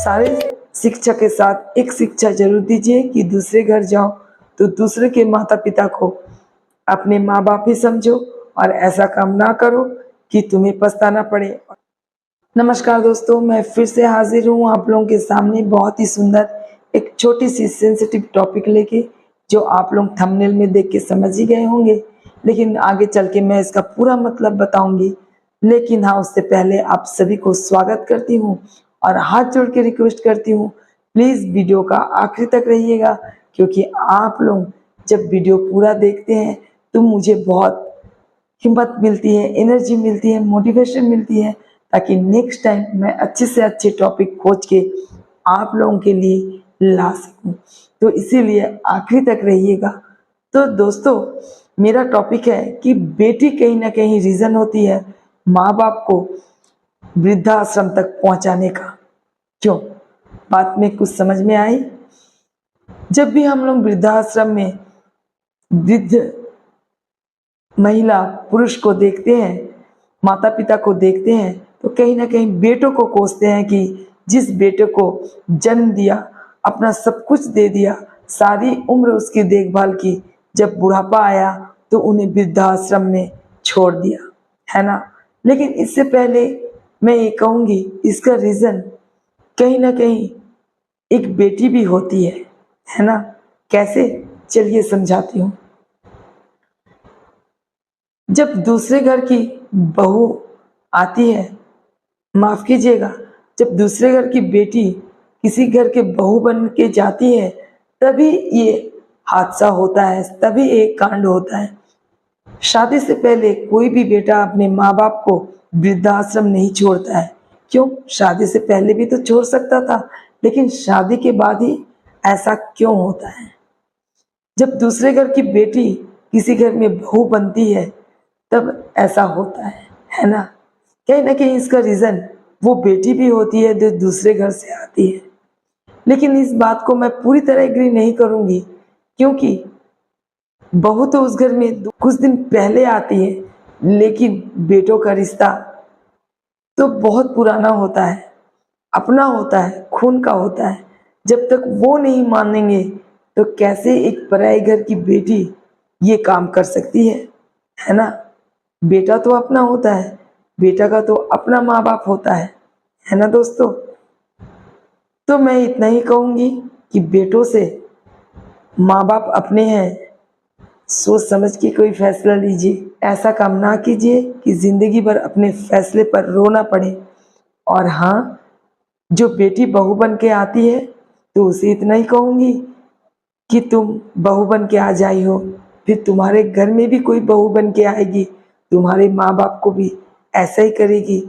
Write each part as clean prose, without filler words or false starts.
सारे शिक्षा के साथ एक शिक्षा जरूर दीजिए कि दूसरे घर जाओ तो दूसरे के माता पिता को अपने माँ बाप ही समझो और ऐसा काम ना करो कि तुम्हें पछताना पड़े। नमस्कार दोस्तों, मैं फिर से हाजिर हूँ आप लोगों के सामने बहुत ही सुंदर एक छोटी सी सेंसिटिव टॉपिक लेके, जो आप लोग थंबनेल में देख के समझ ही गए होंगे, लेकिन आगे चल के मैं इसका पूरा मतलब बताऊंगी। लेकिन हाँ, उससे पहले आप सभी को स्वागत करती हूँ और हाथ जोड़ के रिक्वेस्ट करती हूँ, प्लीज़ वीडियो का आखिर तक रहिएगा, क्योंकि आप लोग जब वीडियो पूरा देखते हैं तो मुझे बहुत हिम्मत मिलती है, एनर्जी मिलती है, मोटिवेशन मिलती है, ताकि नेक्स्ट टाइम मैं अच्छे से अच्छे टॉपिक खोज के आप लोगों के लिए ला सकूं। तो इसीलिए आखिरी तक रहिएगा। तो दोस्तों, मेरा टॉपिक है कि बेटी कहीं ना कहीं रीज़न होती है माँ बाप को वृद्धाश्रम तक पहुंचाने का। क्यों? बात में कुछ समझ में आई? जब भी हम लोग वृद्धाश्रम में वृद्ध महिला पुरुष को देखते हैं, माता पिता को देखते हैं, तो कहीं ना कहीं बेटों को कोसते हैं कि जिस बेटे को जन्म दिया, अपना सब कुछ दे दिया, सारी उम्र उसकी देखभाल की, जब बुढ़ापा आया तो उन्हें वृद्धाश्रम में छोड़ दिया, है ना। लेकिन इससे पहले मैं ये कहूँगी, इसका रीज़न कहीं ना कहीं एक बेटी भी होती है ना। कैसे? चलिए समझाती हूँ। जब दूसरे घर की बहू आती है, माफ कीजिएगा, जब दूसरे घर की बेटी किसी घर के बहू बन के जाती है, तभी ये हादसा होता है, तभी एक कांड होता है। शादी से पहले कोई भी बेटा अपने माँ बाप को वृद्धाश्रम नहीं छोड़ता है। क्यों? शादी से पहले भी तो छोड़ सकता था, लेकिन शादी के बाद ही ऐसा क्यों होता है? जब दूसरे घर की बेटी किसी घर में बहू बनती है, तब ऐसा होता है ना। कहीं ना कहीं इसका रीज़न वो बेटी भी होती है जो दूसरे घर से आती है। लेकिन इस बात को मैं पूरी तरह एग्री नहीं करूँगी, क्योंकि बहू तो उस घर में कुछ दिन पहले आती है, लेकिन बेटों का रिश्ता तो बहुत पुराना होता है, अपना होता है, खून का होता है। जब तक वो नहीं मानेंगे तो कैसे एक पराये घर की बेटी ये काम कर सकती है ना। बेटा तो अपना होता है, बेटा का तो अपना माँ बाप होता है ना दोस्तों। तो मैं इतना ही कहूँगी कि बेटों से माँ बाप अपने हैं, सोच समझ के कोई फैसला लीजिए। ऐसा काम ना कीजिए कि ज़िंदगी भर अपने फैसले पर रोना पड़े। और हाँ, जो बेटी बहू बन के आती है, तो उसे इतना ही कहूँगी कि तुम बहू बन के आ जाई हो, फिर तुम्हारे घर में भी कोई बहू बन के आएगी, तुम्हारे माँ बाप को भी ऐसा ही करेगी,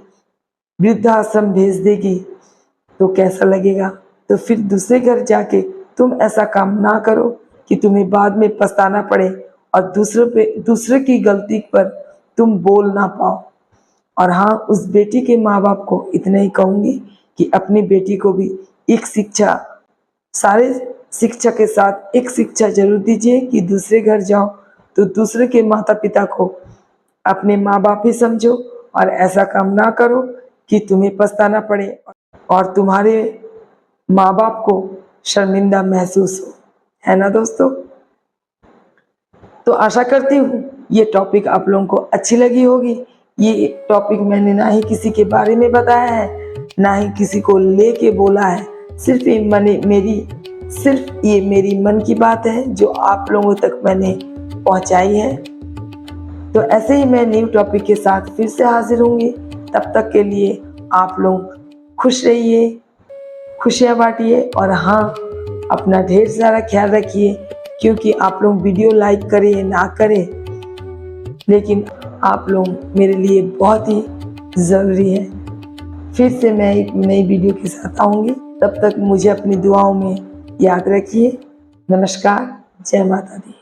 वृद्धाश्रम भेज देगी, तो कैसा लगेगा? तो फिर दूसरे घर जाके तुम ऐसा काम ना करो कि तुम्हें बाद में पछताना पड़े और दूसरे की गलती पर तुम बोल ना पाओ। और हाँ, उस बेटी के माँ बाप को इतना ही कहूँगी कि अपनी बेटी को भी एक शिक्षा, सारे शिक्षा के साथ एक शिक्षा जरूर दीजिए कि दूसरे घर जाओ तो दूसरे के माता पिता को अपने माँ बाप ही समझो और ऐसा काम ना करो कि तुम्हें पछताना पड़े और तुम्हारे माँ बाप को शर्मिंदा महसूस हो, है ना दोस्तों। तो आशा करती हूँ ये टॉपिक आप लोगों को अच्छी लगी होगी। ये टॉपिक मैंने ना ही किसी के बारे में बताया है, ना ही किसी को लेके बोला है, सिर्फ ये मेरी मन की बात है जो आप लोगों तक मैंने पहुंचाई है। तो ऐसे ही मैं न्यू टॉपिक के साथ फिर से हाजिर होंगी। तब तक के लिए आप लोग खुश रहिए, खुशियाँ बांटिए और हाँ, अपना ढेर सारा ख्याल रखिए, क्योंकि आप लोग वीडियो लाइक करें ना करें, लेकिन आप लोग मेरे लिए बहुत ही ज़रूरी है। फिर से मैं एक नई वीडियो के साथ आऊँगी, तब तक मुझे अपनी दुआओं में याद रखिए। नमस्कार, जय माता दी।